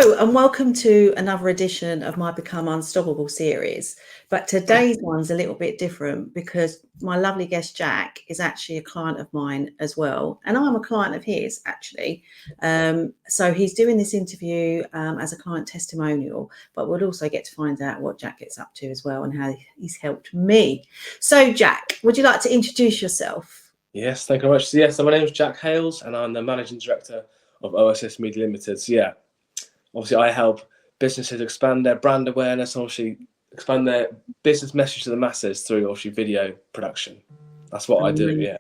Hello and welcome to another edition of my Become Unstoppable series. But today's one's a little bit different because my lovely guest Jack is actually a client of mine as well. And I'm a client of his actually. So he's doing this interview as a client testimonial, but we'll also get to find out what Jack gets up to as well and how he's helped me. So Jack, would you like to introduce yourself? Yes, thank you very much. So, so my name is Jack Hales and I'm the Managing Director of OSS Media Limited. So obviously I help businesses expand their brand awareness and obviously expand their business message to the masses through obviously video production. That's what I do,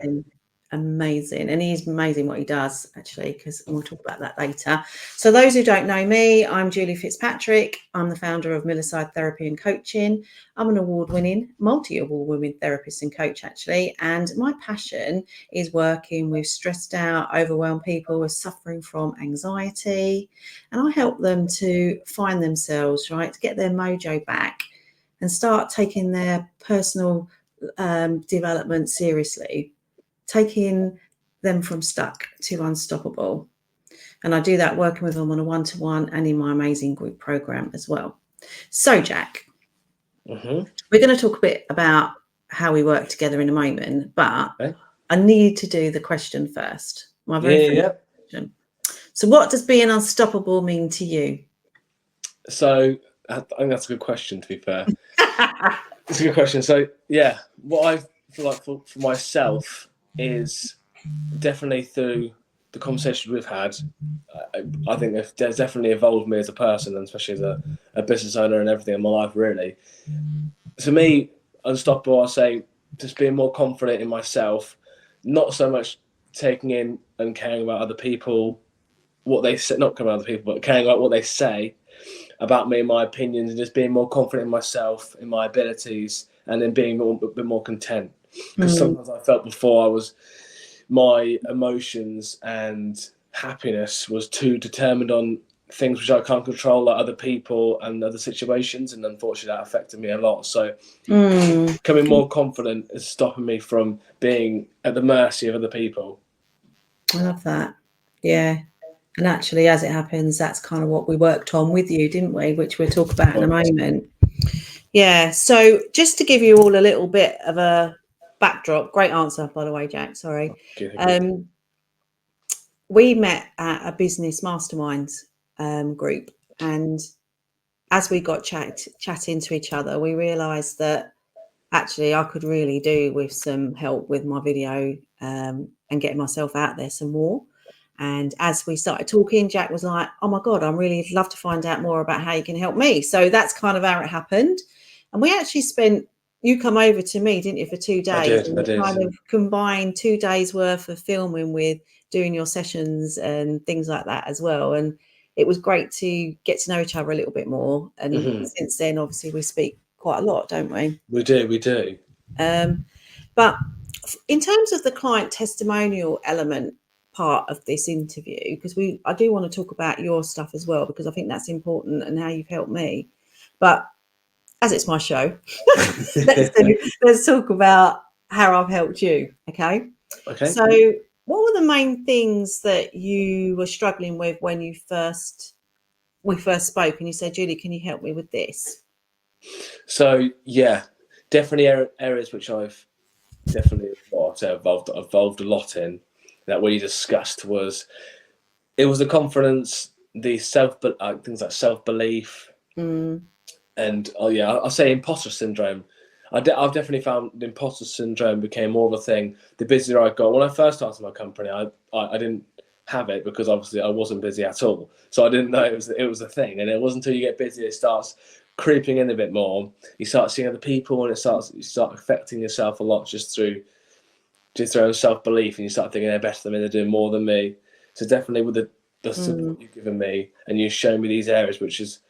Amazing. And he's amazing what he does, actually, because we'll talk about that later. So those who don't know me, I'm Julie Fitzpatrick. I'm the founder of Milliside Therapy and Coaching. I'm an multi-award winning therapist and coach, actually. And my passion is working with stressed out, overwhelmed people who are suffering from anxiety. And I help them to find themselves, right, to get their mojo back and start taking their personal development seriously, taking them from stuck to unstoppable. And I do that working with them on a one-to-one and in my amazing group program as well. So Jack, we're going to talk a bit about how we work together in a moment, but I need to do the question first. My very first question. So what does being unstoppable mean to you? So I think that's a good question, to be fair. It's a good question. So what I feel like for myself is definitely through the conversations we've had, I think there's definitely evolved me as a person, and especially as a business owner and everything in my life, really. To me, unstoppable, I'll say just being more confident in myself, not so much taking in and caring about other people, what they say, not caring about other people, but caring about what they say about me and my opinions, and just being more confident in myself, in my abilities, and then being a bit more content. Because sometimes I felt before my emotions and happiness was too determined on things which I can't control, like other people and other situations, and unfortunately that affected me a lot. So becoming more confident is stopping me from being at the mercy of other people. I love that. Yeah. And actually, as it happens, that's kind of what we worked on with you, didn't we? Which we'll talk about in a moment. Yeah. So just to give you all a little bit of a backdrop, great answer, by the way, Jack. Sorry. We met at a business mastermind group. And as we got chatting to each other, we realised that actually I could really do with some help with my video and getting myself out there some more. And as we started talking, Jack was like, oh my God, I'm really love to find out more about how you can help me. So that's kind of how it happened. And we actually you come over to me, didn't you, for 2 days? I did. Kind of combined 2 days worth of filming with doing your sessions and things like that as well. And it was great to get to know each other a little bit more. And since then, obviously, we speak quite a lot, don't we? We do. But in terms of the client testimonial element part of this interview, because I do want to talk about your stuff as well, because I think that's important and how you've helped me. But as it's my show, let's talk about how I've helped you. Okay. So what were the main things that you were struggling with when we first spoke and you said, Julie, can you help me with this? So definitely areas which I've definitely evolved a lot in, that we discussed was the confidence, the things like self-belief, and I'll say imposter syndrome. I've definitely found the imposter syndrome became more of a thing the busier I got. When I first started my company, I didn't have it because obviously I wasn't busy at all, so I didn't know it was a thing. And it wasn't until you get busy it starts creeping in a bit more. You start seeing other people, and you start affecting yourself a lot just through your own self-belief, and you start thinking they're better than me, they're doing more than me. So definitely with the support you've given me, and you've shown me these areas which has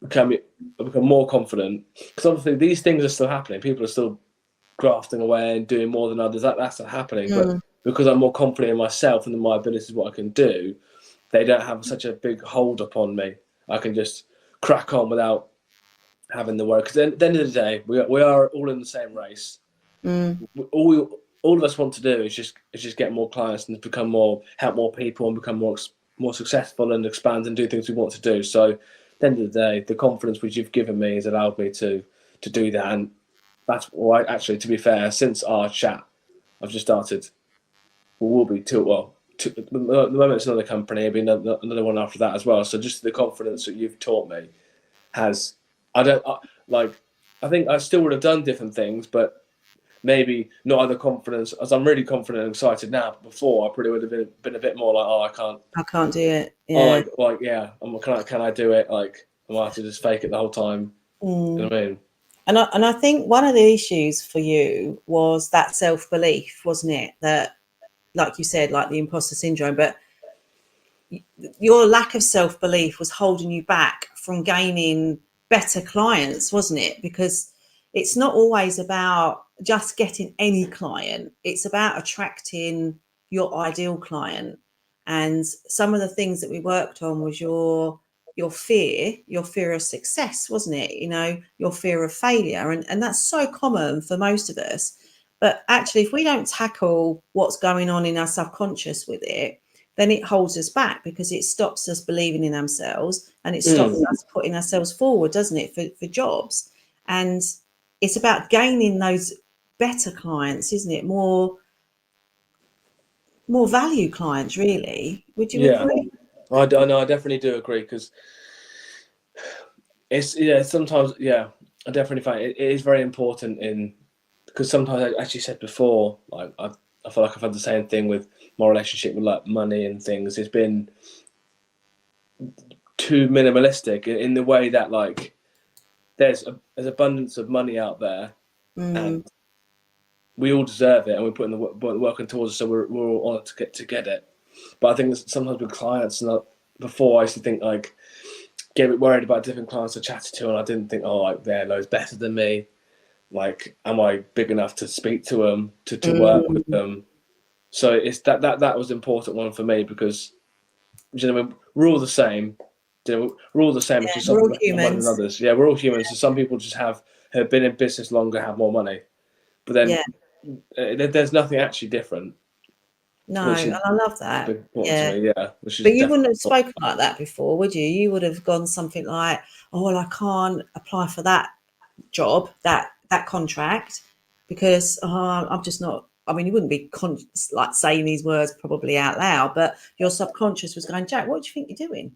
become more confident, because obviously these things are still happening. People are still grafting away and doing more than others. That's not happening. But because I'm more confident in myself and in my abilities, what I can do, they don't have such a big hold upon me. I can just crack on without having the worry. Because at the end of the day, we are all in the same race. All of us want to do is just get more clients and help more people and become more more successful and expand and do things we want to do. So at the end of the day, the confidence which you've given me has allowed me to do that. And that's why, actually, to be fair, since our chat, I've just started. Will be the moment it's another company, it'll be another one after that as well. So just the confidence that you've taught me has, I think I still would have done different things, but maybe not have the confidence, as I'm really confident and excited now. But before, I probably would have been a bit more like, oh, I can't do it. Yeah. Can I do it? Like, I might have to just fake it the whole time. You know what I mean? And I think one of the issues for you was that self-belief, wasn't it? That, like you said, like the imposter syndrome, but your lack of self-belief was holding you back from gaining better clients, wasn't it? Because it's not always about just getting any client. It's about attracting your ideal client. And some of the things that we worked on was your fear of success, wasn't it? You know, your fear of failure. And that's so common for most of us. But actually, if we don't tackle what's going on in our subconscious with it, then it holds us back, because it stops us believing in ourselves, and it stops us putting ourselves forward, doesn't it, for jobs. And it's about gaining those better clients, isn't it? More value clients, really. Would you agree? I definitely do agree, because it's sometimes, I definitely find it is very important because sometimes, I actually said before, like I feel like I've had the same thing with my relationship with like money and things. It's been too minimalistic in the way that, like, there's abundance of money out there, and we all deserve it, and we're putting the working towards it, so we're all on it to get it. But I think sometimes with clients, before, I used to think, like, get a bit worried about different clients I chatted to, and I didn't think, oh, like, they're loads better than me. Like, am I big enough to speak to them, to work with them? So it's that was an important one for me, because, you know, we're all the same. You know, we're all the same. Yeah, It's just we're all some humans. than others. Yeah, we're all humans. So some people just have been in business longer, have more money, but then there's nothing actually different. No, and I love that. To me, which is But you wouldn't have spoken like that before, would you? You would have gone something like, "Oh, well, I can't apply for that job, that contract, because I'm just not." I mean, you wouldn't be like saying these words probably out loud, but your subconscious was going, "Jack, what do you think you're doing?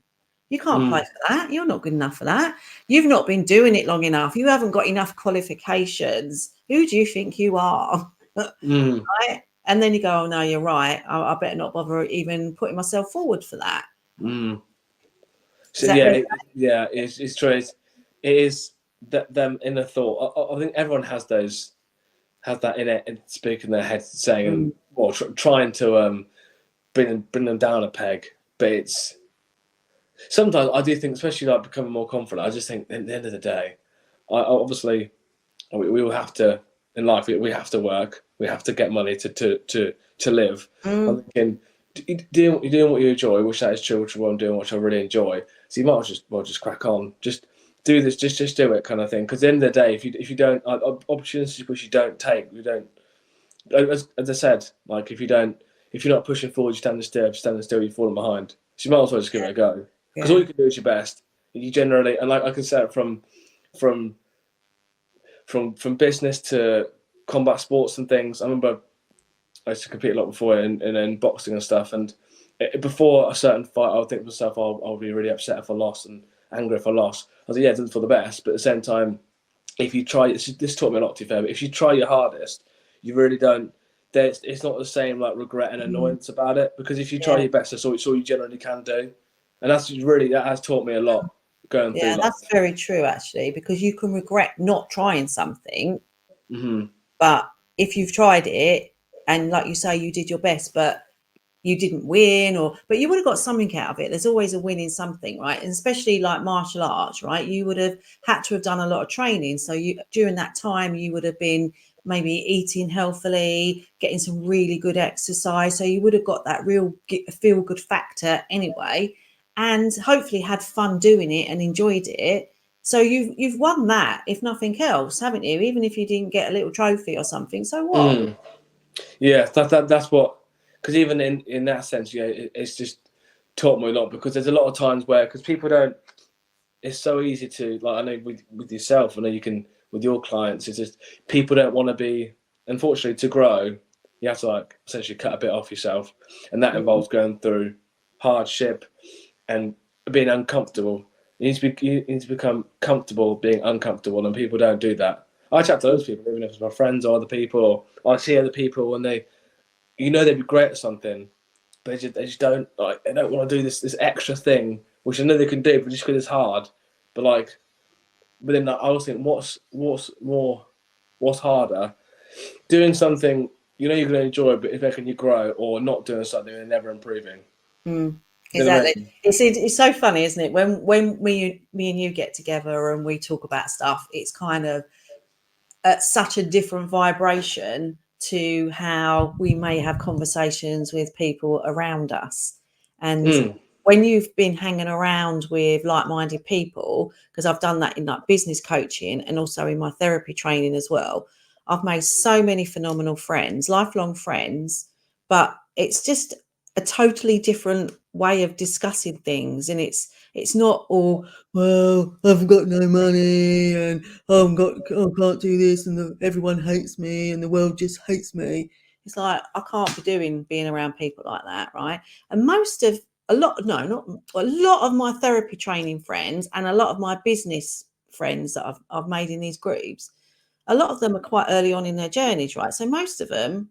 You can't apply for that. You're not good enough for that. You've not been doing it long enough. You haven't got enough qualifications. Who do you think you are?" Right? And then you go, "Oh no, you're right. I better not bother even putting myself forward for that." So it's true. It is that them inner thought. I think everyone has that in it, speak in their head, saying, or trying to bring them down a peg. But it's sometimes, I do think, especially like becoming more confident, I just think at the end of the day, obviously we will have to, in life, we have to work, we have to get money to live. I'm thinking, you're doing what you enjoy, which that is true, which is what I'm doing, which I really enjoy. So you might as well just crack on, just do this, just do it, kind of thing. Because at the end of the day, if you don't, opportunities which you don't take, you don't. As I said, like, if you're not pushing forward, you're standing still, you're falling behind. So you might as well just give it a go. Because all you can do is your best. You generally, and like I can say it from business to combat sports and things. I remember I used to compete a lot before in boxing and stuff. And before a certain fight, I would think to myself, I'll be really upset if I lost and angry if I lost. I was like, yeah, it doesn't feel the best. But at the same time, if you try, this taught me a lot, to be fair, but if you try your hardest, you really don't. It's not the same, like, regret and annoyance about it, because if you try your best, that's all you generally can do, and that has taught me a lot going through life. That's very true, actually, because you can regret not trying something, but if you've tried it and, like you say, you did your best, but you didn't win, but you would have got something out of it. There's always a win in something, right? And especially like martial arts, right? You would have had to have done a lot of training. So during that time, you would have been maybe eating healthily, getting some really good exercise. So you would have got that real feel good factor anyway, and hopefully had fun doing it and enjoyed it. So you've won that, if nothing else, haven't you? Even if you didn't get a little trophy or something. So what? Yeah, that's what. Because even in that sense, it's just taught me a lot, because there's a lot of times where, because people don't, it's so easy to, like, I know with yourself, I know you can, with your clients, it's just people don't want to be, unfortunately, to grow, you have to like essentially cut a bit off yourself, and that involves going through hardship and being uncomfortable. You need to become comfortable being uncomfortable, and people don't do that. I chat to those people, even if it's my friends or other people, or I see other people when they'd be great at something, but they just don't, like, they don't want to do this extra thing, which I know they can do, but just because it's hard. But then I always think, what's harder? Doing something you're going to enjoy, but if making you grow, or not doing something and never improving. Exactly. It's so funny, isn't it? When me and you get together and we talk about stuff, it's kind of at such a different vibration to how we may have conversations with people around us. And when you've been hanging around with like-minded people, because I've done that in like business coaching and also in my therapy training as well, I've made so many phenomenal friends, lifelong friends, but it's just a totally different way of discussing things. And it's not all, well, I've got no money and I can't do this, and everyone hates me and the world just hates me. It's like, I can't be being around people like that, right? And a lot of my therapy training friends and a lot of my business friends that I've made in these groups, a lot of them are quite early on in their journeys, right? So most of them,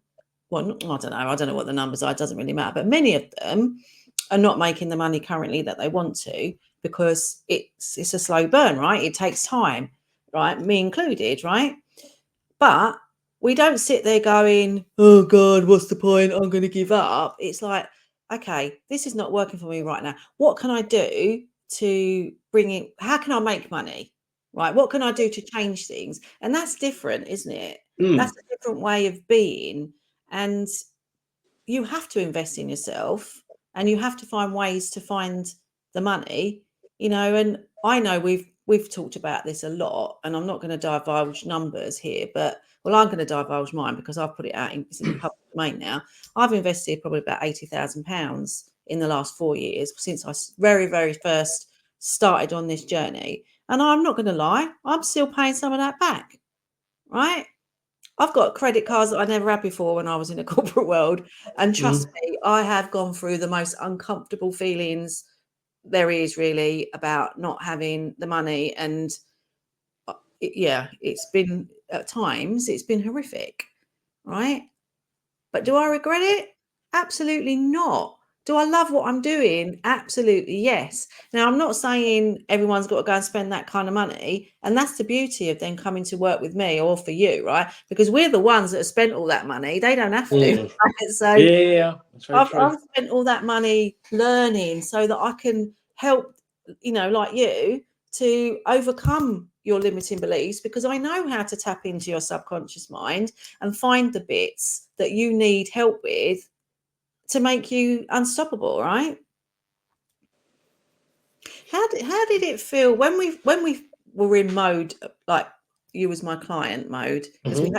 well, I don't know what the numbers are, it doesn't really matter, but many of them are not making the money currently that they want to, because it's a slow burn, right? It takes time, right? Me included, right? But we don't sit there going, oh God, what's the point? I'm going to give up. It's like, okay, this is not working for me right now. What can I do to bring in? How can I make money? Right? What can I do to change things? And that's different, isn't it? That's a different way of being. And you have to invest in yourself, and you have to find ways to find the money, and I know we've talked about this a lot, and I'm not going to divulge numbers here, but I'm going to divulge mine because I've put it out in the public domain now. I've invested probably about £80,000 in the last 4 years since I very, very first started on this journey. And I'm not going to lie, I'm still paying some of that back, right? I've got credit cards that I never had before when I was in the corporate world. And trust me, I have gone through the most uncomfortable feelings there is really about not having the money. And it's been, at times, it's been horrific, right? But do I regret it? Absolutely not. Do I love what I'm doing? Absolutely, yes. Now, I'm not saying everyone's got to go and spend that kind of money. And that's the beauty of then coming to work with me or for you, right? Because we're the ones that have spent all that money. They don't have to. Right? So that's very true. I've spent all that money learning so that I can help, like you, to overcome your limiting beliefs, because I know how to tap into your subconscious mind and find the bits that you need help with to make you unstoppable, right? How did it feel when we were in mode, like you was my client mode, because we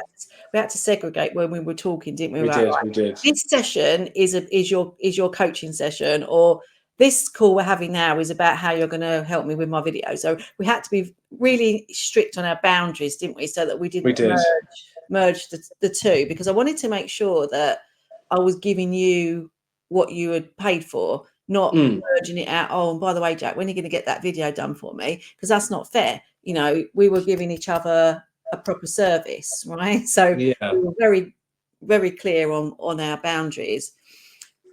had to segregate when we were talking, didn't we? We did. This session is your coaching session, or this call we're having now is about how you're going to help me with my video. So we had to be really strict on our boundaries, didn't we? So that we didn't merge the two, because I wanted to make sure that I was giving you what you had paid for, not merging it out. Oh, and by the way, Jack, when are you going to get that video done for me? Because that's not fair. We were giving each other a proper service, right? So we were very, very clear on our boundaries.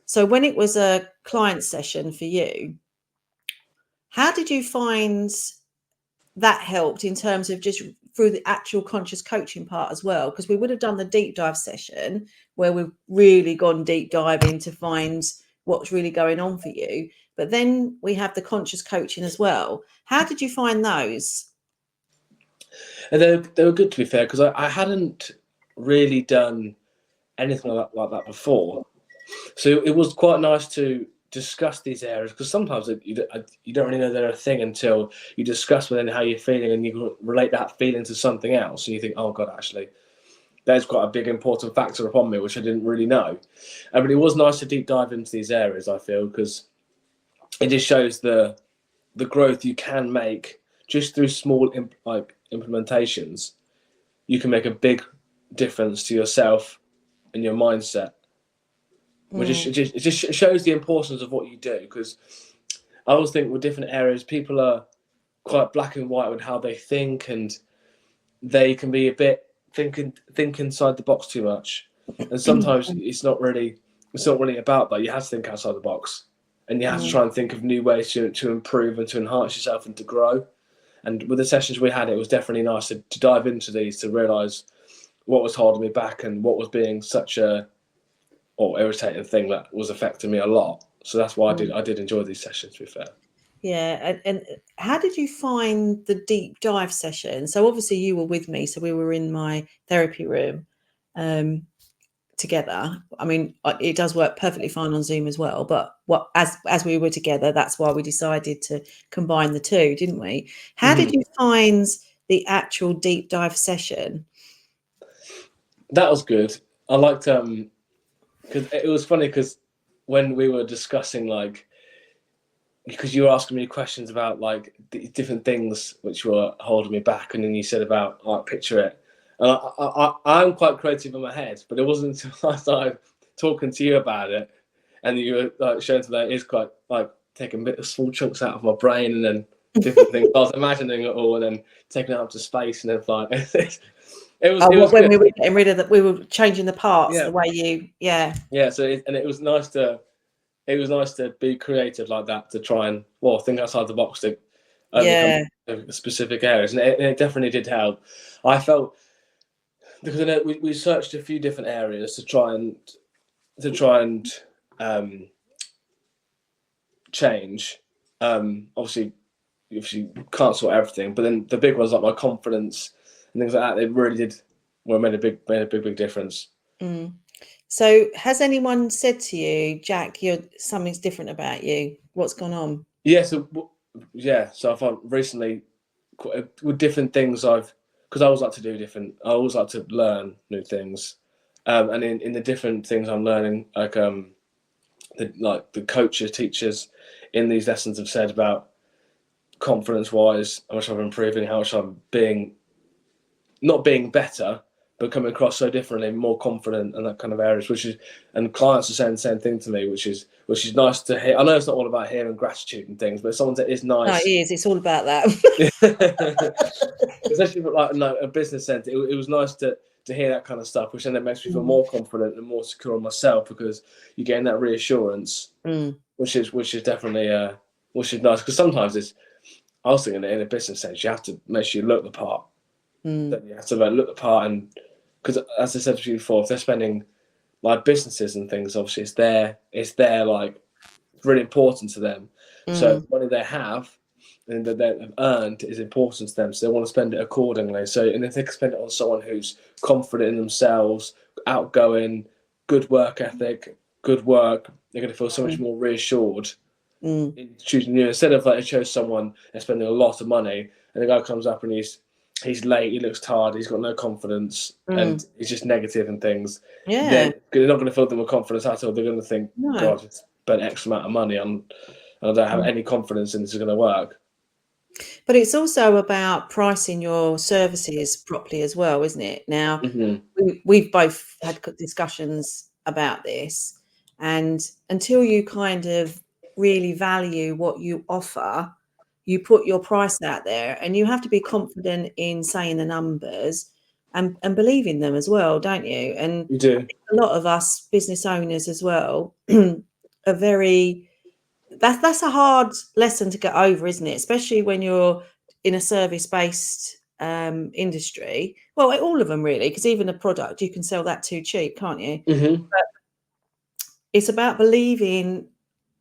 So when it was a client session for you, how did you find that helped in terms of just through the actual conscious coaching part as well? Because we would have done the deep dive session where we've really gone deep diving to find what's really going on for you. But then we have the conscious coaching as well. How did you find those? And they were good, to be fair, because I hadn't really done anything like that before. So it was quite nice to discuss these areas, because sometimes you don't really know they're a thing until you discuss with them how you're feeling, and you relate that feeling to something else, and you think, oh God, actually, that's quite a big important factor upon me, which I didn't really know. But it was nice to deep dive into these areas, I feel, because it just shows the growth you can make just through small implementations. You can make a big difference to yourself and your mindset, which it just shows the importance of what you do. Because I always think with different areas, people are quite black and white with how they think, and they can be a bit think inside the box too much. And sometimes it's not really about that. You have to think outside the box, and you have to try and think of new ways to improve and to enhance yourself and to grow. And with the sessions we had, it was definitely nice to dive into these, to realise what was holding me back and what was being such a irritating thing that was affecting me a lot. So that's why I did enjoy these sessions, to be fair. Yeah. And how did you find the deep dive session? So obviously you were with me, so we were in my therapy room together. I mean, it does work perfectly fine on Zoom as well, but as we were together, that's why we decided to combine the two, didn't we? How did you find the actual deep dive session? That was good. I liked because it was funny, because when we were discussing, like, because you were asking me questions about like different things which were holding me back, and then you said about like picture it. And I'm quite creative in my head, but it wasn't until I started talking to you about it, and you were like showing to that it's quite like taking small chunks out of my brain, and then different things. I was imagining it all, and then taking it up to space, and then like it was when good. we were getting rid of that, we were changing the parts, the way you, So it was nice to be creative like that, to try and think outside the box, to overcome specific areas, and it definitely did help. I felt, because I know we searched a few different areas to try and change. Obviously you can't sort everything, but then the big ones like my confidence and things like that, they really did made a big difference. So has anyone said to you, Jack, something's different about you? What's gone on? So I found recently with different things, because I always like to do different, I always like to learn new things, and in the different things I'm learning, like the coaches, teachers in these lessons have said about confidence wise, how much I'm improving, how much I'm not being better, but coming across so differently, more confident, and that kind of areas, and clients are saying the same thing to me, which is nice to hear. I know it's not all about hearing gratitude and things, but someone that is nice. No, it is. It's all about that. Especially like a business sense, it was nice to hear that kind of stuff, which then it makes me feel more confident and more secure on myself, because you're getting that reassurance, which is definitely which is nice. Because sometimes I was thinking that in a business sense, you have to make sure you look the part. Then you have to look the part, and because as I said to you before, if they're spending like businesses and things, obviously it's their like really important to them. So money they have and that they've earned is important to them, so they want to spend it accordingly. So, and if they can spend it on someone who's confident in themselves, outgoing, good work ethic, good work, they're going to feel so much more reassured in choosing you, instead of like it shows someone they're spending a lot of money and the guy comes up and he's late, he looks tired, he's got no confidence, and he's just negative and things. They're not going to fill them with confidence at all. They're going to think, God, it's spent X amount of money on, and I don't have any confidence in this is going to work. But it's also about pricing your services properly as well, isn't it? Now, we've both had discussions about this, and until you kind of really value what you offer, you put your price out there, and you have to be confident in saying the numbers and believe in them as well, don't you? And you do. A lot of us business owners as well are very... That's a hard lesson to get over, isn't it? Especially when you're in a service-based industry. Well, all of them really, because even a product, you can sell that too cheap, can't you? But it's about believing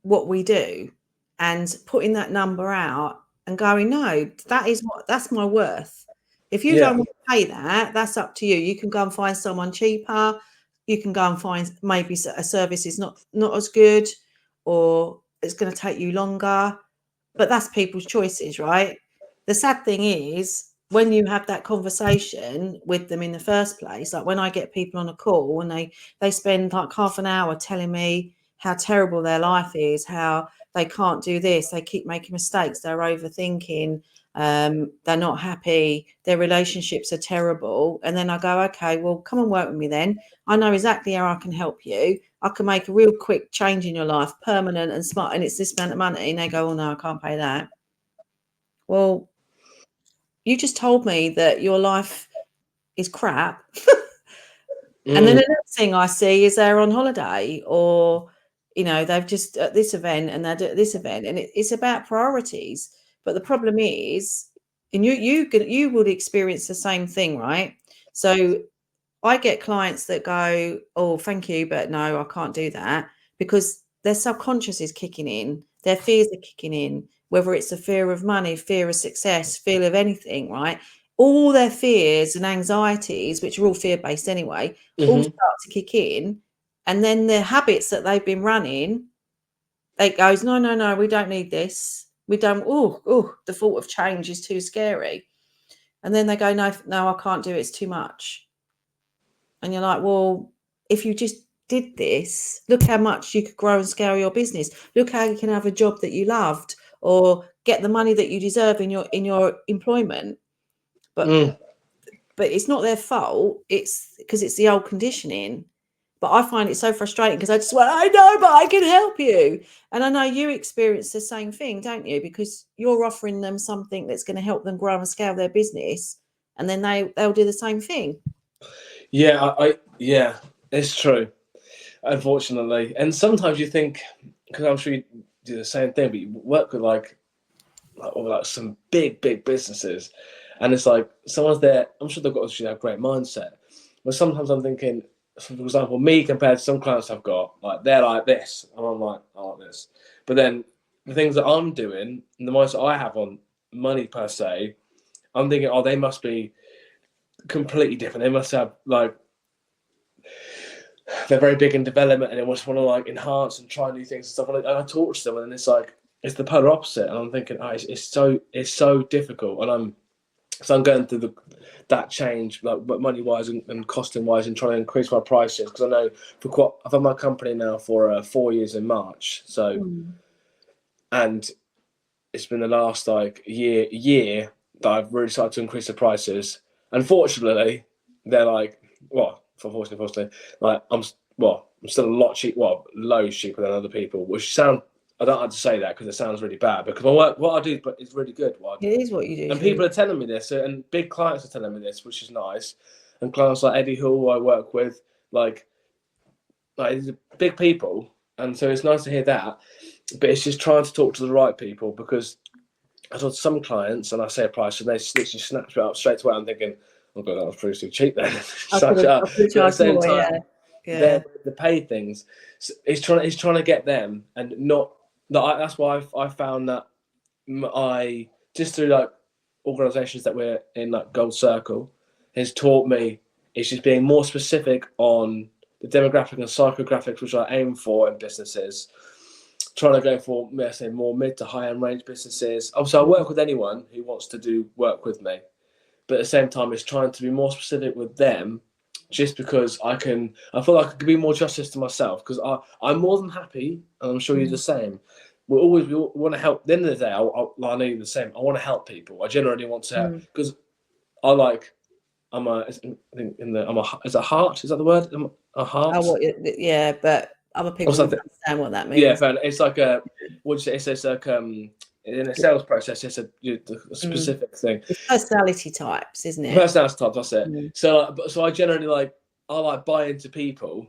what we do and putting that number out and going, no, that's my worth. If you don't want to pay that, that's up to you. You can go and find someone cheaper. You can go and find maybe a service is not as good, or it's going to take you longer, but that's people's choices, right? The sad thing is when you have that conversation with them in the first place, like when I get people on a call and they spend like half an hour telling me how terrible their life is, how they can't do this, they keep making mistakes, they're overthinking, they're not happy, their relationships are terrible. And then I go, okay, well, come and work with me then. I know exactly how I can help you. I can make a real quick change in your life, permanent and smart, and it's this amount of money. And they go, oh no, I can't pay that. Well, you just told me that your life is crap. And then the next thing I see is they're on holiday, or, you know, they've just at this event and they're at this event, and it's about priorities. But the problem is, and you would experience the same thing, right? So I get clients that go, oh, thank you, but no, I can't do that, because their subconscious is kicking in, their fears are kicking in, whether it's the fear of money, fear of success, fear of anything, right? All their fears and anxieties, which are all fear-based anyway, all start to kick in. And then the habits that they've been running, it goes, no, no, no, we don't need this. We don't, the thought of change is too scary. And then they go, no, no, I can't do it. It's too much. And you're like, well, if you just did this, look how much you could grow and scale your business. Look how you can have a job that you loved, or get the money that you deserve in your employment. But it's not their fault. It's because it's the old conditioning. But I find it so frustrating, because I just went, I know, but I can help you. And I know you experience the same thing, don't you? Because you're offering them something that's going to help them grow and scale their business, and then they'll do the same thing. Yeah, yeah, it's true, unfortunately. And sometimes you think, because I'm sure you do the same thing, but you work with like some big businesses, and it's like someone's there. I'm sure they've got a great mindset, but sometimes I'm thinking, for example, me compared to some clients I've got, like they're like this, and I'm like this. But then the things that I'm doing, and the mindset I have on money per se, I'm thinking, oh, they must be completely different. They must have like, they're very big in development, and they just want to like enhance and try new things and stuff. And I talk to them, and it's like it's the polar opposite. And I'm thinking, oh, it's so difficult. And I'm going through that change, like money wise and costing wise, and trying to increase my prices, because I know I've had my company now for 4 years in March. So, and it's been the last like year that I've really started to increase the prices. Unfortunately, they're like, well, unfortunately, like I'm still a lot cheap, loads cheaper than other people, which I don't like to say that because it sounds really bad, because my work, what I do, but it's really good. It is what you do. And people are telling me this, and big clients are telling me this, which is nice. And clients like Eddie Hall, I work with, like big people, and so it's nice to hear that. But it's just trying to talk to the right people, because I talk to some clients and I say a price, and they literally snatch it up straight away. I'm thinking, oh god, that was pretty too cheap then. But at the same time, they're the paid things. So it's trying to get them, and not that. That's why I found that I just through like organisations that we're in, like Gold Circle, has taught me it's just being more specific on the demographic and psychographics which I aim for in businesses. Trying to go for, let's say, more mid to high end range businesses. Obviously, I work with anyone who wants to do work with me, but at the same time, it's trying to be more specific with them, just because I feel like I can be more justice to myself, because I'm more than happy, and I'm sure you're the same. We want to help. At the end of the day, I know you're the same. I want to help people. I generally want to help, because is it heart? Is that the word? A heart? Yeah, but other people don't understand what that means. Yeah, fair. It's like it's like in a sales process, it's a specific thing. It's personality types, isn't it? Personality types, that's it. So I generally I buy into people,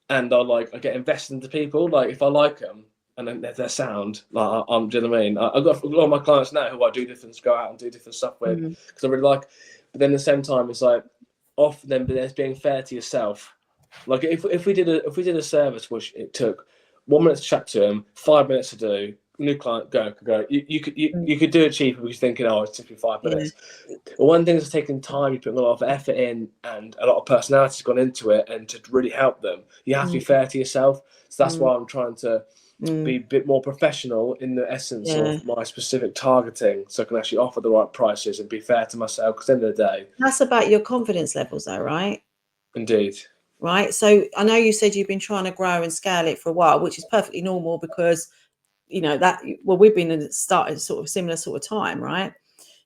and I get invested into people. Like if I like them and then their sound, like do you know what I mean? I've got a lot of my clients now who I go out and do different stuff with, because I really like. But then at the same time, it's like often then, but there's being fair to yourself. Like if we did a service which it took 1 minute to chat to him, 5 minutes to do, new client go. You could do it cheaper because you're thinking, oh, it's typically 5 minutes. But one thing that's taken time, you put a lot of effort in, and a lot of personality's gone into it, and to really help them, you have to be fair to yourself. So that's why I'm trying to be a bit more professional in the essence of my specific targeting, so I can actually offer the right prices and be fair to myself. Because at the end of the day, that's about your confidence levels, though, right? Indeed. right? So I know you said you've been trying to grow and scale it for a while, which is perfectly normal because, we've been in started sort of similar sort of time, right?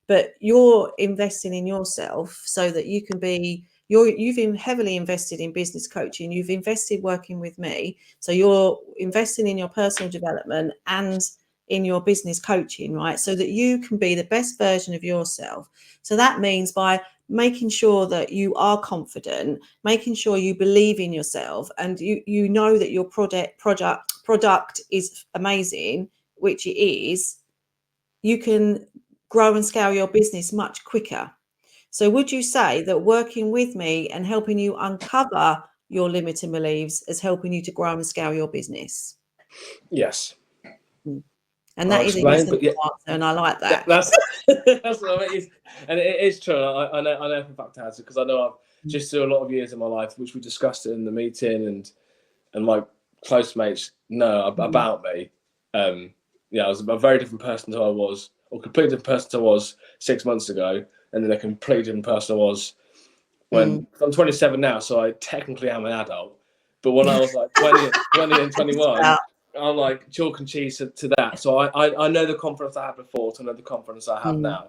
But you're investing in yourself so that you can be, you've been heavily invested in business coaching. You've invested working with me. So you're investing in your personal development and in your business coaching, right? So that you can be the best version of yourself. So that means by making sure that you are confident, making sure you believe in yourself, and you know that your product is amazing, which it is, you can grow and scale your business much quicker. So would you say that working with me and helping you uncover your limiting beliefs is helping you to grow and scale your business? Yes. And I'll that is a yes explain, and but yeah, no answer, and I like that. that's that's what I mean. And it is true. I know for a fact it has, because I know I've just through a lot of years in my life, which we discussed it in the meeting, and my close mates know about me. I was a very different person to I was, or completely different person to I was 6 months ago, and then a completely different person I was when I'm 27 now, so I technically am an adult. But when I was like 20 and 21, I'm like chalk and cheese to that. So I know the confidence I had before to know the confidence I have now.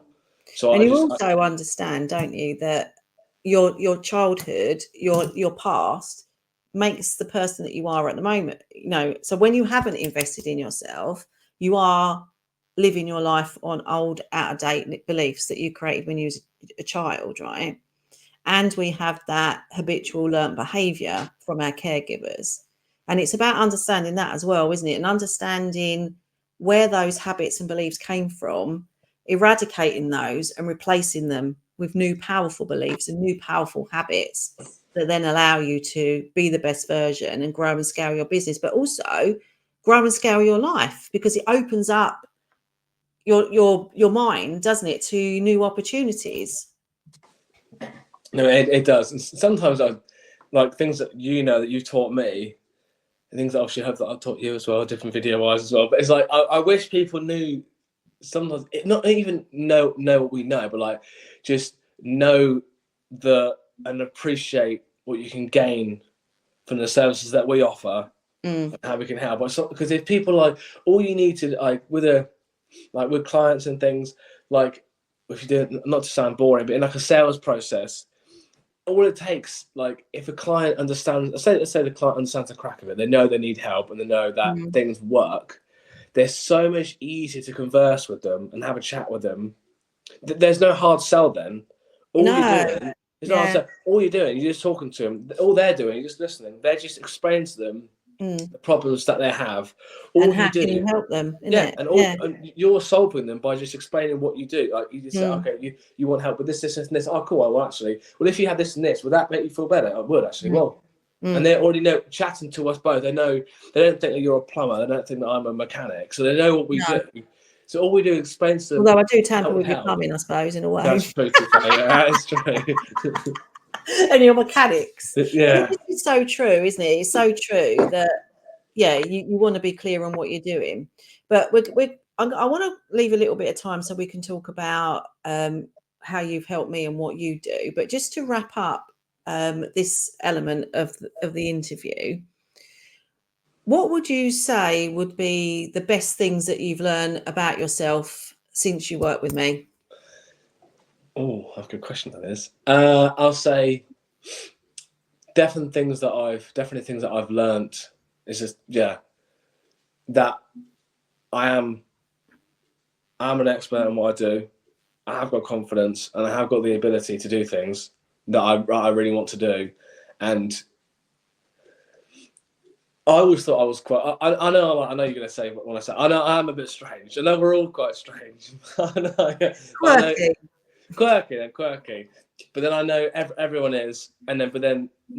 So and you also understand, don't you, that your childhood, your past makes the person that you are at the moment. So when you haven't invested in yourself, you are living your life on old, out of date beliefs that you created when you was a child, right? And we have that habitual learned behavior from our caregivers. And it's about understanding that as well, isn't it? And understanding where those habits and beliefs came from, eradicating those and replacing them with new powerful beliefs and new powerful habits that then allow you to be the best version and grow and scale your business, but also grow and scale your life, because it opens up your mind, doesn't it, to new opportunities. No, it does. And sometimes I like things that that you've taught me, and things that I obviously hope that I've taught you as well, different video wise as well. But it's like I wish people knew sometimes, not even know what we know, but like just know and appreciate what you can gain from the services that we offer and how we can help. Because if people like, all you need to with clients and things, like if you do, not to sound boring, but in like a sales process, all it takes, like if a client understands, let's say the client understands the crack of it, they know they need help and they know that things work, they're so much easier to converse with them and have a chat with them. There's no hard sell then. All you're doing is not hard sell. All you're doing, you're just talking to them. All they're doing, you're just listening. They're just explaining to them the problems that they have. All and how can you help them? And you're solving them by just explaining what you do. Like you just say, okay, you want help with this, this, and this. Oh, cool. Well, actually, if you had this and this, would that make you feel better? I would actually. Well, and they already know, chatting to us both. They know, they don't think that you're a plumber. They don't think that I'm a mechanic. So they know what we do. So all we do is explain to them. Although I do tamper with your plumbing, I suppose, in a way. That's true. That is true. And your mechanics. Yeah. It's so true, isn't it? It's so true that, you want to be clear on what you're doing. But I want to leave a little bit of time so we can talk about how you've helped me and what you do. But just to wrap up this element of the interview, what would you say would be the best things that you've learned about yourself since you worked with me? Oh, that's a good question, that is. I'll say definitely things that I've learned is just that I am an expert in what I do. I have got confidence and I have got the ability to do things that I really want to do. And I always thought I was quite. I know you're going to say when I say I know I'm a bit strange. I know we're all quite strange. Quirky. But then I know everyone is, and then at the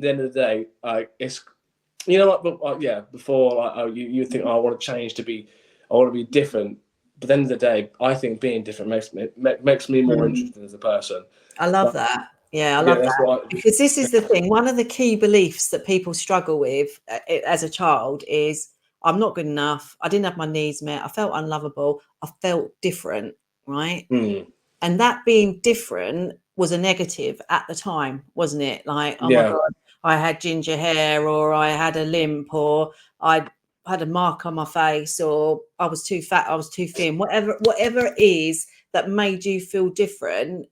end of the day, it's before you think, oh, I want to change I want to be different. But at the end of the day, I think being different makes me more interesting as a person. I love that. Yeah, I love that. Because this is the thing. One of the key beliefs that people struggle with as a child is, I'm not good enough. I didn't have my needs met. I felt unlovable. I felt different, right? And that being different was a negative at the time, wasn't it? Like, oh my God, I had ginger hair, or I had a limp, or I had a mark on my face, or I was too fat, I was too thin, whatever it is that made you feel different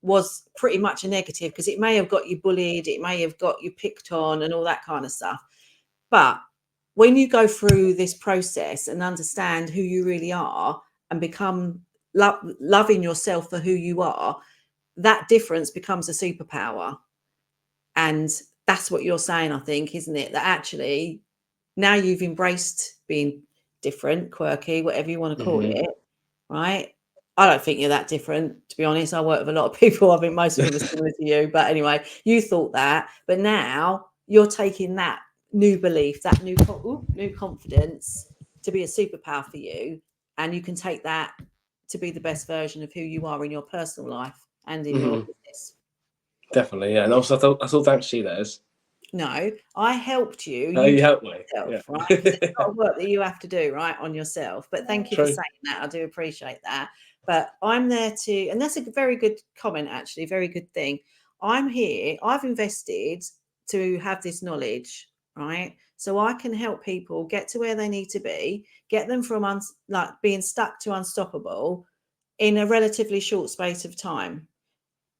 was pretty much a negative, because it may have got you bullied, it may have got you picked on and all that kind of stuff. But when you go through this process and understand who you really are and become loving yourself for who you are, that difference becomes a superpower. And that's what you're saying, I think, isn't it? That actually now you've embraced being different, quirky, whatever you want to call it, right? I don't think you're that different, to be honest. I work with a lot of people. I think most of them are similar to you. But anyway, you thought that. But now you're taking that new belief, that new confidence to be a superpower for you. And you can take that to be the best version of who you are in your personal life and in your business. Definitely, yeah. And also, I thought thanks to you, there's. No, I helped you. You helped me. Yourself, right? There's a lot of work that you have to do, right, on yourself. But thank you for saying that. I do appreciate that. But I'm there to, and that's a very good comment, actually, very good thing. I'm here. I've invested to have this knowledge, right? So I can help people get to where they need to be, get them from like being stuck to unstoppable in a relatively short space of time.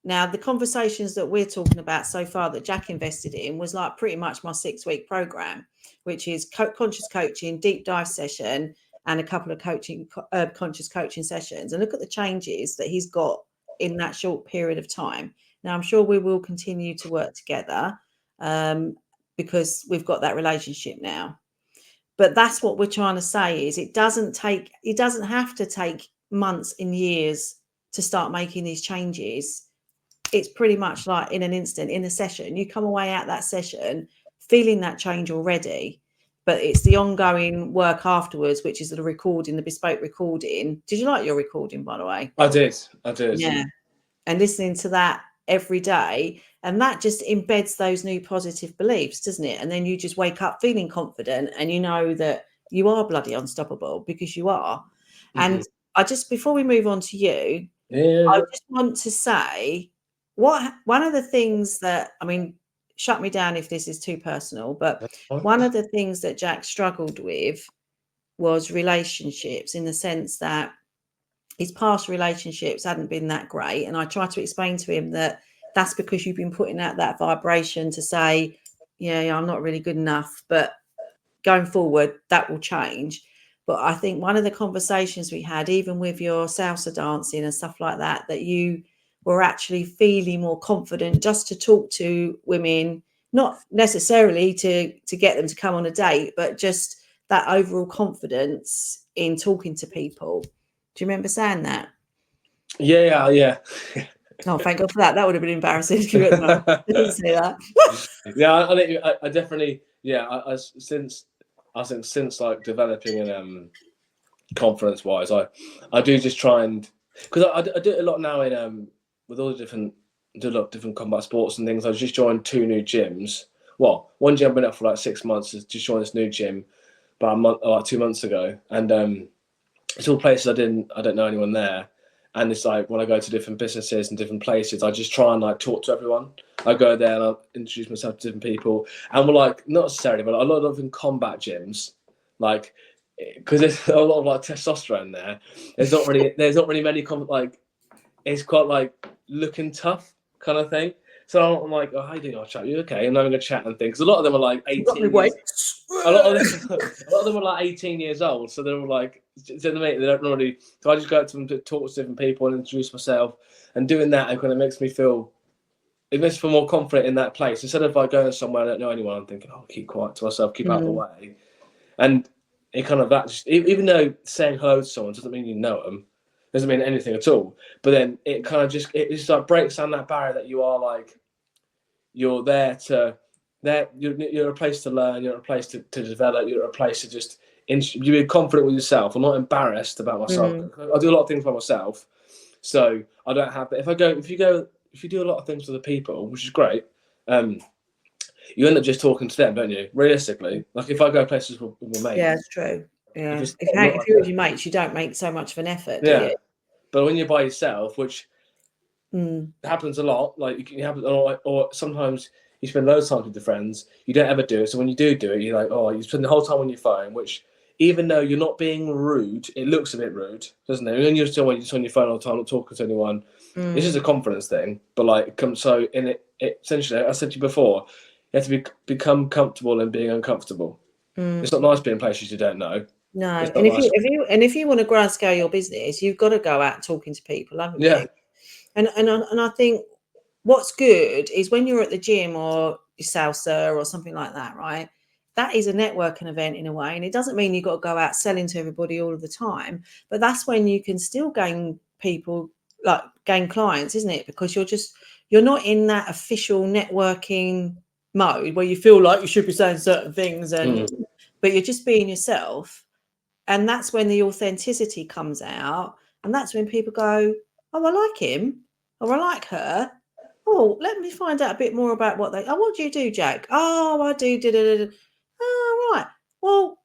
Now, the conversations that we're talking about so far that Jack invested in was like pretty much my 6-week program, which is conscious coaching, deep dive session, and a couple of conscious coaching sessions. And look at the changes that he's got in that short period of time. Now, I'm sure we will continue to work together because we've got that relationship now. But that's what we're trying to say is it doesn't have to take months and years to start making these changes. It's pretty much like in an instant, in a session, you come away at that session feeling that change already, but it's the ongoing work afterwards, which is the recording, the bespoke recording. Did you like your recording, by the way? I did. Yeah. And listening to that every day, and that just embeds those new positive beliefs, doesn't it? And then you just wake up feeling confident and you know that you are bloody unstoppable because you are. And before we move on to you, I just want to say, one of the things that, I mean, shut me down if this is too personal, but one of the things that Jack struggled with was relationships, in the sense that his past relationships hadn't been that great. And I tried to explain to him that that's because you've been putting out that vibration to say, yeah, I'm not really good enough, but going forward, that will change. But I think one of the conversations we had, even with your salsa dancing and stuff like that, that you were actually feeling more confident just to talk to women, not necessarily to get them to come on a date, but just that overall confidence in talking to people. Do you remember saying that? Yeah. Oh, thank God for that. That would have been embarrassing if you didn't say that. Yeah, I definitely, yeah. I since like developing and confidence wise, I do just try and, because I do it a lot now in with all the different, do a lot of different combat sports and things. I just joined 2 new gyms. Well, one gym I've been at for like 6 months, has just joined this new gym about like 2 months ago, and it's all places I don't know anyone there. And it's like when I go to different businesses and different places, I just try and like talk to everyone. I go there and I introduce myself to different people, and we're like, not necessarily, but a lot of in combat gyms, like, because there's a lot of like testosterone there. There's not really many like, it's quite like looking tough kind of thing. So I'm like, oh, how you doing? I'll chat. You okay? And I'm going to chat and things. A lot of them are like 18 years. A lot of them are like 18 years old. So they're all like, they don't really. So I just go up to them to talk to different people and introduce myself. And doing that, it kind of makes me feel more confident in that place. Instead of like going somewhere I don't know anyone, I'm thinking, oh, keep quiet to myself, keep out of the way. And it kind of that, just, even though saying hello to someone doesn't mean you know them, doesn't mean anything at all. But then it kind of just like breaks down that barrier that you are like, you're there to, you're a place to learn, you're a place to develop, you're a place to just, you're confident with yourself. I'm not embarrassed about myself. I do a lot of things by myself, so I don't have that. If you do a lot of things with other people, which is great, you end up just talking to them, don't you? Realistically, like if I go places with my mates. Yeah, it's true. Yeah, if you're with your mates, you don't make so much of an effort, do you? But when you're by yourself, which happens a lot, like you can happen, or sometimes you spend loads of time with your friends, you don't ever do it. So when you do it, you're like, oh, you spend the whole time on your phone, which even though you're not being rude, it looks a bit rude, doesn't it? And then you're still on your phone all the time, not talking to anyone. It's just a confidence thing. But like, so in it essentially, I said to you before, you have to become comfortable in being uncomfortable. It's not nice being in places you don't know. No, and if you want to grow and scale your business, you've got to go out talking to people, haven't you? And I think what's good is when you're at the gym or your salsa or something like that, right? That is a networking event in a way, and it doesn't mean you've got to go out selling to everybody all of the time. But that's when you can still gain people, like gain clients, isn't it? Because you're not in that official networking mode where you feel like you should be saying certain things, but you're just being yourself. And that's when the authenticity comes out. And that's when people go, oh, I like him, or I like her. Oh, let me find out a bit more about what do you do, Jack? Oh, I do. Oh, right. Well,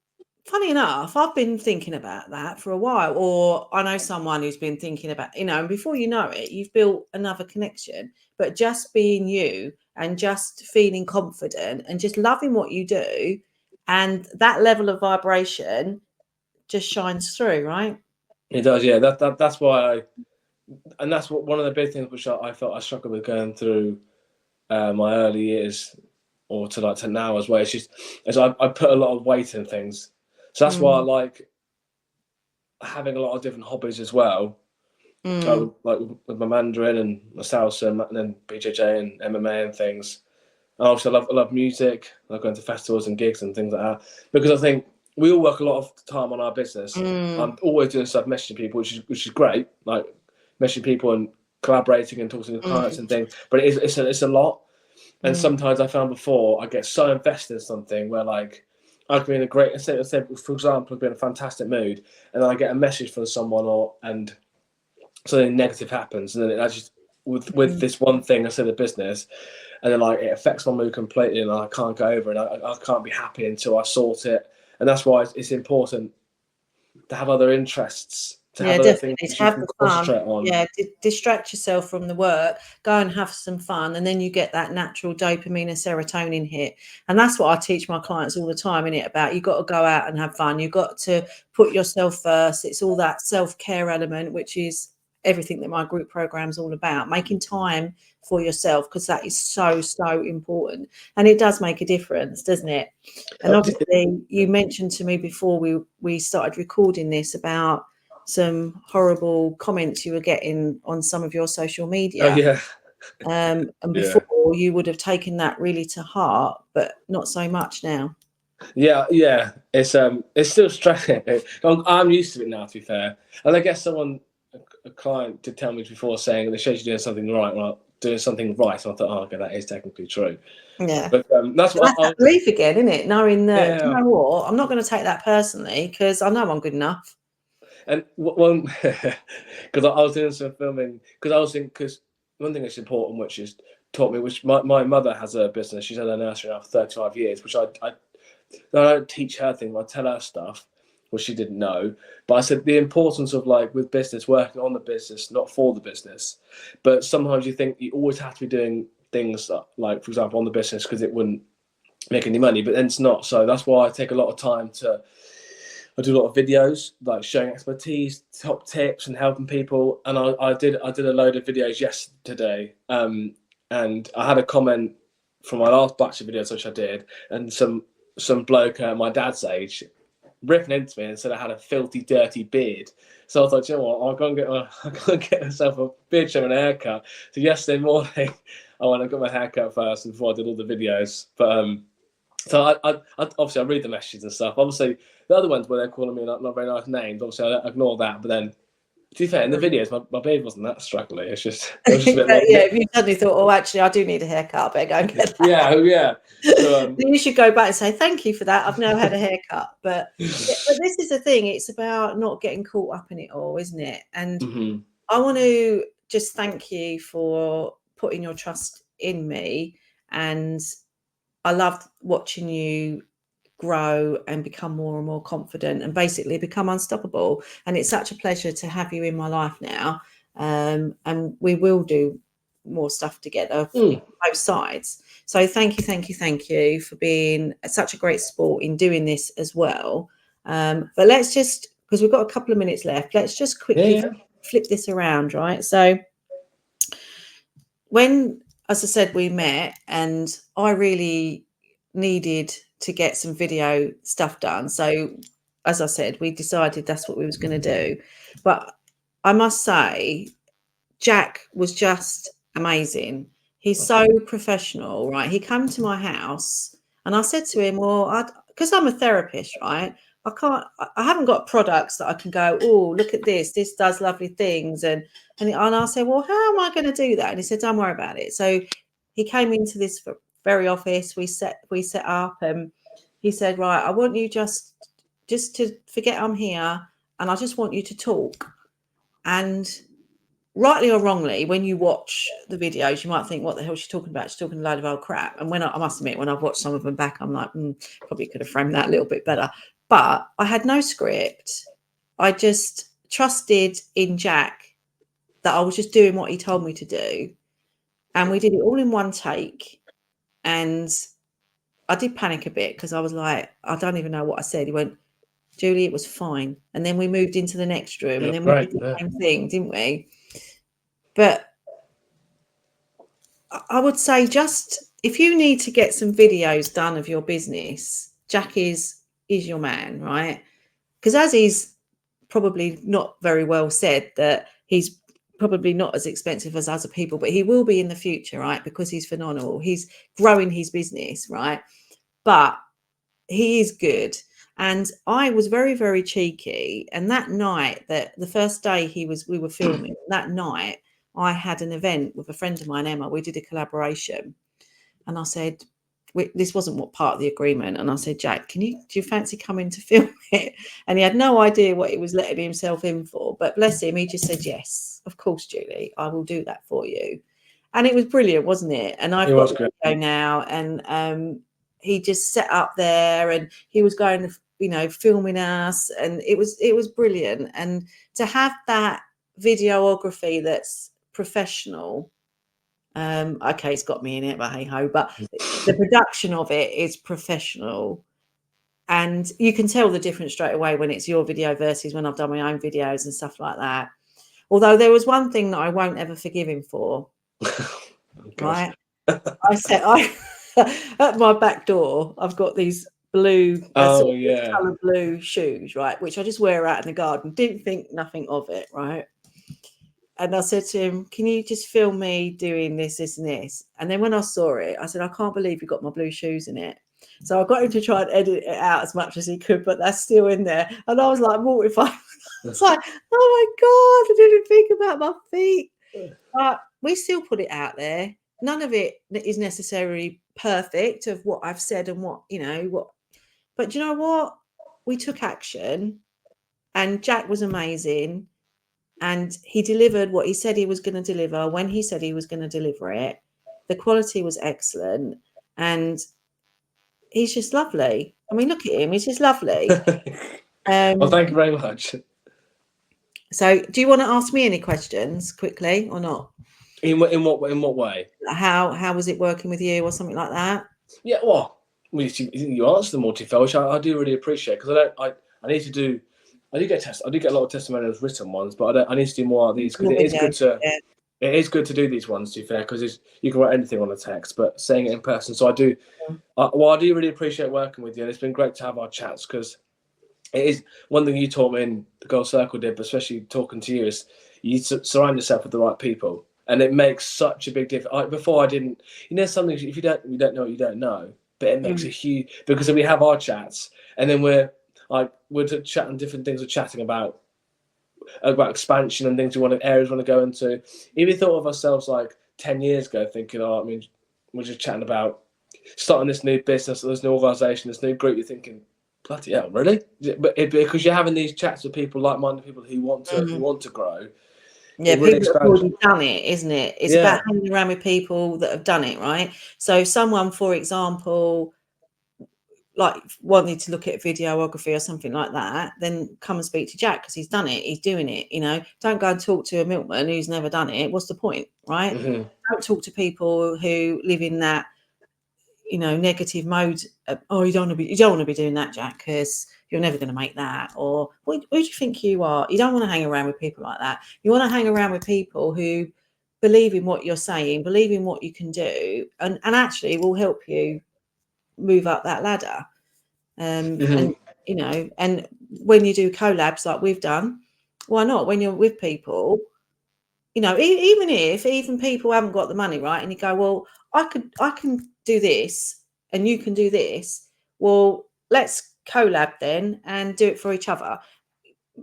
funny enough, I've been thinking about that for a while. Or I know someone who's been thinking about, and before you know it, you've built another connection. But just being you and just feeling confident and just loving what you do, and that level of vibration just shines through, right? It does, yeah. That's why and that's one of the big things which I felt I struggled with going through my early years, or to now as well. It's just I put a lot of weight in things, so that's why I like having a lot of different hobbies as well. Like with my Mandarin and my salsa, and then BJJ and MMA and things. And obviously, I love music. I love going to festivals and gigs and things like that, because I think we all work a lot of time on our business. I'm always doing stuff, messaging people, which is great, like messaging people and collaborating and talking to clients and things. But it's a lot, and sometimes I found before I get so invested in something where like I can be in a great, say for example, I've been in a fantastic mood, and then I get a message from someone and something negative happens, and then it just with this one thing I said the business, and then like it affects my mood completely, and I can't go over, and I can't be happy until I sort it. And that's why it's important to have other interests, to have other things you can concentrate on. Yeah, distract yourself from the work, go and have some fun, and then you get that natural dopamine and serotonin hit. And that's what I teach my clients all the time, innit? About you've got to go out and have fun. You've got to put yourself first. It's all that self-care element, which is everything that my group program's all about, making time for yourself, because that is so important, and it does make a difference, doesn't it? And obviously you mentioned to me before we started recording this about some horrible comments you were getting on some of your social media. Oh yeah. And before you would have taken that really to heart, but not so much now. Yeah, it's still striking. I'm used to it now, to be fair. And I guess a client did tell me before, saying they show you doing something right. Well, doing something right, so I thought, oh, okay, that is technically true. Yeah, but that's what that belief again, isn't it? Knowing that, Yeah. you know what, I'm not going to take that personally because I know I'm good enough. And one, because I was doing some filming, because one thing that's important, which is taught me, which my mother has a business. She's had a nursery now for 35 years, which I don't teach her things. I tell her stuff, which she didn't know. But I said the importance of, like, with business, working on the business, not for the business. But sometimes you think you always have to be doing things like, for example, on the business because it wouldn't make any money, but then it's not. So that's why I take a lot of time I do a lot of videos, like showing expertise, top tips, and helping people. And I did a load of videos yesterday, and I had a comment from my last batch of videos, which I did, and some bloke my dad's age ripping into me and said I had a filthy, dirty beard. So I was like, you know what, I'll go and get myself a beard trim and a haircut. So yesterday morning, I went and got my haircut first before I did all the videos. But so I obviously I read the messages and stuff. Obviously the other ones where they're calling me not very nice names, obviously I ignore that. But then, to be fair, in the videos my beard wasn't that struggly. It was just a bit like, if you suddenly thought, oh, actually I do need a haircut, I better go and get that. Yeah. So, then you should go back and say thank you for that. I've now had a haircut. But this is the thing. It's about not getting caught up in it all, isn't it? And I want to just thank you for putting your trust in me, and I love watching you grow and become more and more confident and basically become unstoppable. And it's such a pleasure to have you in my life now. And we will do more stuff together both sides. So thank you for being such a great sport in doing this as well. But let's just, because we've got a couple of minutes left, let's just quickly flip this around, right? So when, as I said, we met and I really needed to get some video stuff done. So as I said, we decided that's what we was going to do. But I must say, Jack was just amazing. He's so professional, right? He came to my house and I said to him, well, because I'm a therapist, right? I haven't got products that I can go, oh, look at this. This does lovely things. And I said, well, how am I going to do that? And he said, don't worry about it. So he came into this very office. We set up and he said, right, I want you just to forget I'm here. And I just want you to talk. And rightly or wrongly, when you watch the videos, you might think, what the hell is she talking about? She's talking a load of old crap. And when I must admit, when I've watched some of them back, I'm like, probably could have framed that a little bit better. But I had no script. I just trusted in Jack that I was just doing what he told me to do. And we did it all in one take. And I did panic a bit because I was like, I don't even know what I said. He went, Julie, it was fine. And then we moved into the next room and then we did the same thing, didn't we? But I would say, just if you need to get some videos done of your business, Jack is your man, right? Because as he's probably not very well said, that he's probably not as expensive as other people, but he will be in the future, right? Because he's phenomenal. He's growing his business, right? But he is good. And I was very, very cheeky. And that night, that the first day we were filming, that night, I had an event with a friend of mine, Emma. We did a collaboration. And I said, this wasn't what part of the agreement. And I said, Jack, do you fancy coming to film it? And he had no idea what he was letting himself in for. But bless him, he just said, yes, of course, Julie, I will do that for you. And it was brilliant, wasn't it? And I've got the video now. And he just set up there and he was going to, filming us. And it was brilliant. And to have that videography that's professional, okay, it's got me in it, but hey ho, but the production of it is professional, and you can tell the difference straight away when it's your video versus when I've done my own videos and stuff like that. Although there was one thing that I won't ever forgive him for. Right, I said, at my back door I've got these blue colour blue shoes, right, which I just wear out in the garden, didn't think nothing of it, right? And I said to him, can you just film me doing this, this, and this? And then when I saw it, I said, I can't believe you got my blue shoes in it. So I got him to try and edit it out as much as he could, but that's still in there. And I was like mortified. It's like, oh my God, I didn't think about my feet. But we still put it out there. None of it is necessarily perfect of what I've said and what. But you know what? We took action and Jack was amazing. And he delivered what he said he was going to deliver when he said he was going to deliver it. The quality was excellent. And he's just lovely. I mean, look at him. He's just lovely. Well, thank you very much. So do you want to ask me any questions quickly or not? In what way? How was it working with you or something like that? Yeah, well, you answered them all, Tifa, which I do really appreciate, because I need to do. I do get a lot of testimonials, written ones, but I need to do more of these, because it is good to do these ones, to be fair, because you can write anything on a text, but saying it in person. So I do really appreciate working with you, and it's been great to have our chats, because it is one thing you taught me in the Gold Circle did, but especially talking to you, is you surround yourself with the right people, and it makes such a big difference. Before I didn't, something, if you don't know what you don't know, but it makes a huge, because we have our chats, and then we're chatting different things. We're chatting about expansion and things areas we want to go into. If you thought of ourselves like 10 years ago, thinking, we're just chatting about starting this new business, this new organisation, this new group, you're thinking, bloody hell, really? But because you're having these chats with people, like-minded people who want to grow. Yeah, people have already done it, isn't it? It's about hanging around with people that have done it, right? So someone, for example, like wanting to look at videography or something like that, then come and speak to Jack because he's done it, he's doing it. Don't go and talk to a milkman who's never done it. What's the point, right? Don't talk to people who live in that, negative mode. Oh, you don't want to be doing that, Jack, because you're never going to make that. Or who do you think you are? You don't want to hang around with people like that. You want to hang around with people who believe in what you're saying, believe in what you can do, and actually will help you move up that ladder. And and when you do collabs like we've done, why not? When you're with people, even people haven't got the money, right? And you go, well, I can do this and you can do this. Well, let's collab then and do it for each other.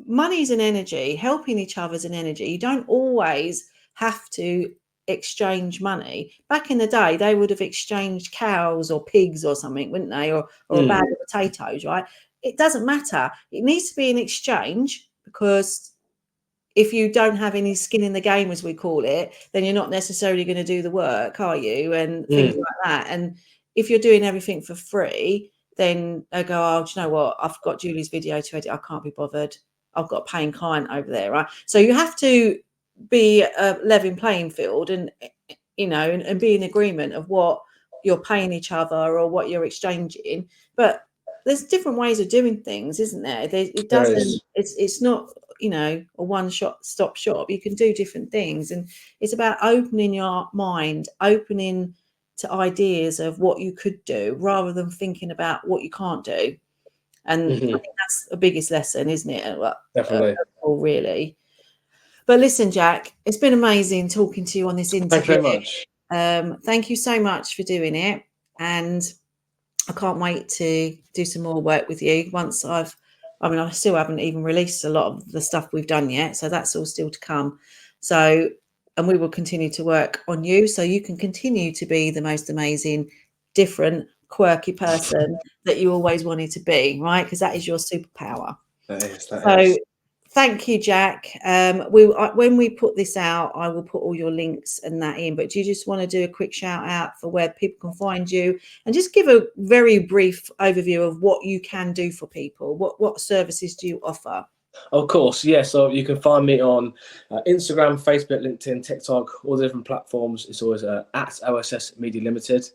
Money's an energy, helping each other's an energy. You don't always have to exchange money. Back in the day, they would have exchanged cows or pigs or something, wouldn't they? Or a bag of potatoes, right? It doesn't matter. It needs to be an exchange, because if you don't have any skin in the game, as we call it, then you're not necessarily going to do the work, are you? And things like that. And if you're doing everything for free, then they go, oh, do you know what? I've got Julie's video to edit. I can't be bothered. I've got a paying client over there, right? So you have to be a level playing field and be in agreement of what you're paying each other or what you're exchanging. But there's different ways of doing things, isn't there? It's not, a one-stop shop. You can do different things, and it's about opening your mind, opening to ideas of what you could do rather than thinking about what you can't do. And I think that's the biggest lesson, isn't it? Definitely. Really. But listen, Jack, it's been amazing talking to you on this interview. Thank you very much. Thank you so much for doing it. And I can't wait to do some more work with you once I still haven't even released a lot of the stuff we've done yet. So that's all still to come. So, and we will continue to work on you so you can continue to be the most amazing, different, quirky person that you always wanted to be, right? Because that is your superpower. That is. Thank you, Jack. When we put this out, I will put all your links and that in. But do you just want to do a quick shout out for where people can find you, and just give a very brief overview of what you can do for people? What services do you offer? Of course, yeah. So you can find me on Instagram, Facebook, LinkedIn, TikTok, all the different platforms. It's always at OSS Media Limited.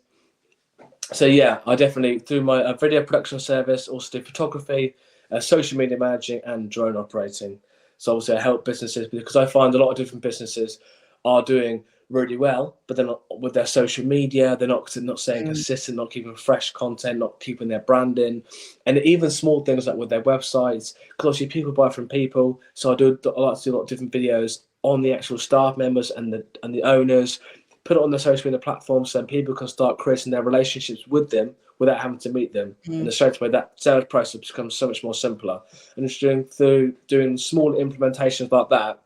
So yeah, I definitely, through my video production service, also do photography, social media managing, and drone operating. So obviously I help businesses, because I find a lot of different businesses are doing really well, but they're not with their social media. They're not staying consistent, not keeping fresh content, not keeping their branding, and even small things like with their websites. Because obviously people buy from people, so I like to do a lot of different videos on the actual staff members and the owners. Put it on the social media platforms so people can start creating their relationships with them without having to meet them. And the straight away, that sales process becomes so much more simpler. And just doing small implementations like that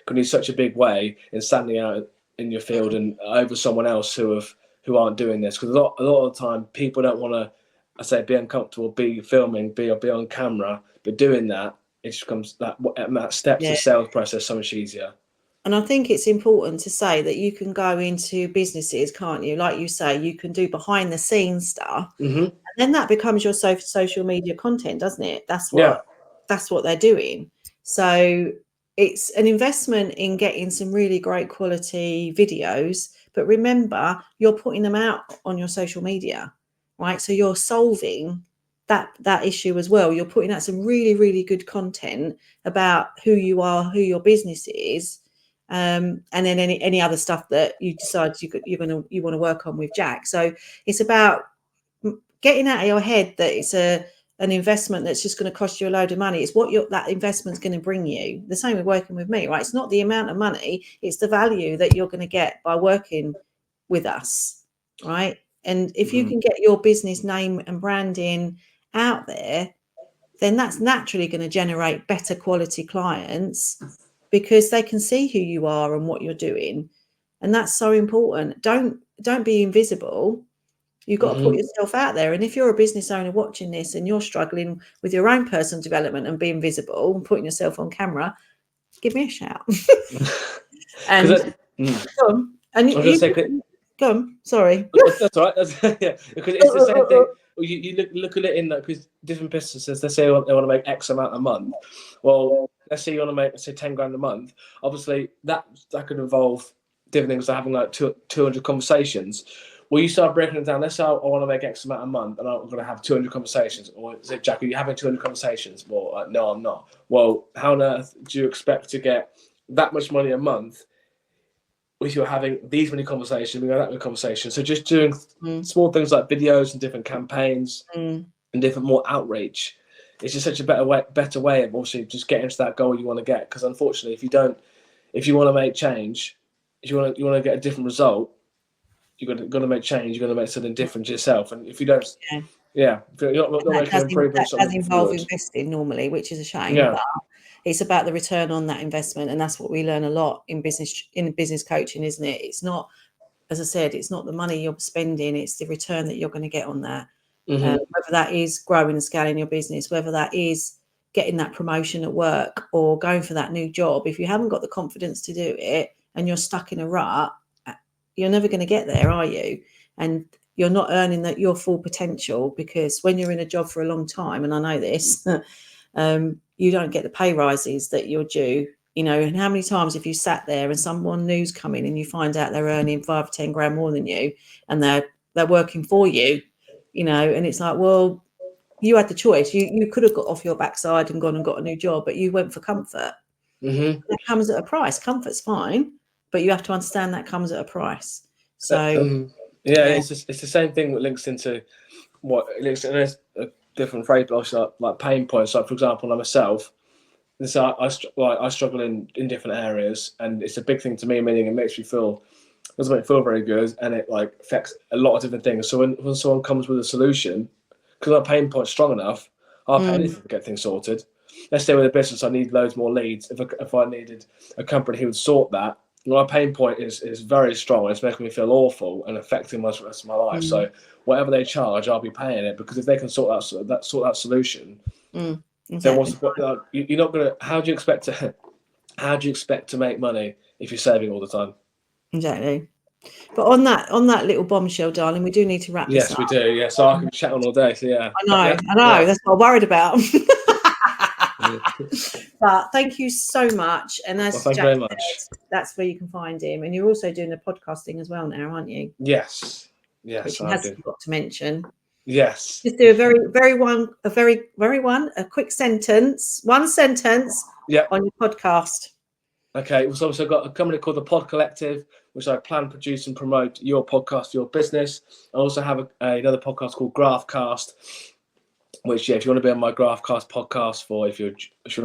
can be such a big way in standing out in your field and over someone else who aren't doing this. Because a lot of the time, people don't want to, be uncomfortable, be filming, be on camera, but doing that, it just becomes that steps the sales process so much easier. And I think it's important to say that you can go into businesses, can't you? Like you say, you can do behind the scenes stuff, and then that becomes your social media content, doesn't it? That's what they're doing. So it's an investment in getting some really great quality videos. But remember, you're putting them out on your social media, right? So you're solving that issue as well. You're putting out some really, really good content about who you are, who your business is. And then any other stuff that you decide you want to work on with Jack. So it's about getting out of your head that it's an investment that's just going to cost you a load of money. It's what that investment's going to bring you. The same with working with me, right? It's not the amount of money, it's the value that you're going to get by working with us, right? And if you can get your business name and branding out there, then that's naturally going to generate better quality clients, because they can see who you are and what you're doing. And that's so important. Don't be invisible. You've got to put yourself out there. And if you're a business owner watching this and you're struggling with your own personal development and being visible and putting yourself on camera, give me a shout. And go on. And go on. Sorry. That's all right. Because it's the same thing. You look at it in that, because different businesses, they say they want to make X amount a month. Well, let's say you want to make, let's say, 10 grand a month. Obviously, that could involve different things, like having like 200 conversations. Well, you start breaking it down. Let's say I want to make X amount a month, and I'm going to have 200 conversations. Or say, Jack, are you having 200 conversations? Well, no, I'm not. Well, how on earth do you expect to get that much money a month if you're having these many conversations, that many conversations? So just doing small things like videos and different campaigns and different more outreach. It's just such a better way of also just getting to that goal you want to get. Because unfortunately, if you want to make change, if you want to get a different result, you're going to make change. You're going to make something different to yourself. And if you don't, if you're not making improvements, that does involve investing normally, which is a shame. Yeah. But it's about the return on that investment, and that's what we learn a lot in business coaching, isn't it? It's not, as I said, it's not the money you're spending; it's the return that you're going to get on that. Whether that is growing and scaling your business, whether that is getting that promotion at work or going for that new job. If you haven't got the confidence to do it and you're stuck in a rut, you're never going to get there, are you? And you're not earning your full potential, because when you're in a job for a long time, and I know this, you don't get the pay rises that you're due. And how many times have you sat there and someone new's come in and you find out they're earning 5 or 10 grand more than you, and they're working for you, and it's like, well, you had the choice. You could have got off your backside and gone and got a new job, but you went for comfort. That comes at a price. Comfort's fine, but you have to understand that comes at a price. So it's the same thing that links into what it links. And there's a different phrase, but also like pain points. Like, for example, I myself, I struggle in different areas, and it's a big thing to me. Meaning, it doesn't make me feel very good, and it like affects a lot of different things. So when someone comes with a solution, because my pain point's strong enough, I'll pay anything to get things sorted. Let's say with a business, I need loads more leads. If I needed a company who would sort that, my pain point is very strong. It's making me feel awful and affecting the rest of my life. So whatever they charge, I'll be paying it, because if they can sort that solution, exactly. then you're not gonna. How do you expect to make money if you're saving all the time? Exactly. But on that little bombshell, darling, we do need to wrap this up. Yes, we do. Yeah, so I can chat on all day. So yeah, I know. That's what I'm worried about. But thank you so much. And as thank you very much. Said, that's where you can find him. And you're also doing the podcasting as well now, aren't you? Yes. Which he hasn't got to mention. Yes. Just do a quick sentence, one sentence on your podcast. Okay, we've also got a company called the Pod Collective, which I plan, produce, and promote your podcast, your business. I also have another podcast called Graphcast, which, if you want to be on my Graphcast podcast, if you're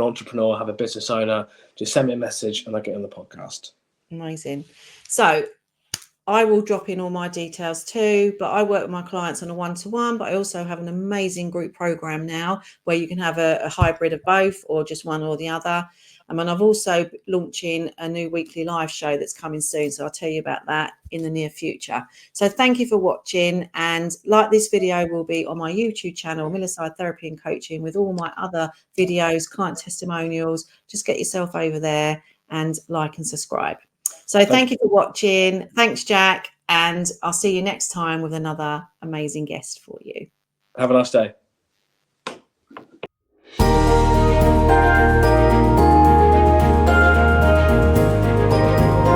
an entrepreneur, have a business owner, just send me a message and I get on the podcast. Amazing. So I will drop in all my details too, but I work with my clients on a one-to-one, but I also have an amazing group program now where you can have a hybrid of both, or just one or the other. And I've also launching a new weekly live show that's coming soon. So I'll tell you about that in the near future. So thank you for watching. And like this video will be on my YouTube channel, Millicide Therapy and Coaching, with all my other videos, client testimonials. Just get yourself over there and like and subscribe. So thank you for watching. Thanks, Jack. And I'll see you next time with another amazing guest for you. Have a nice day.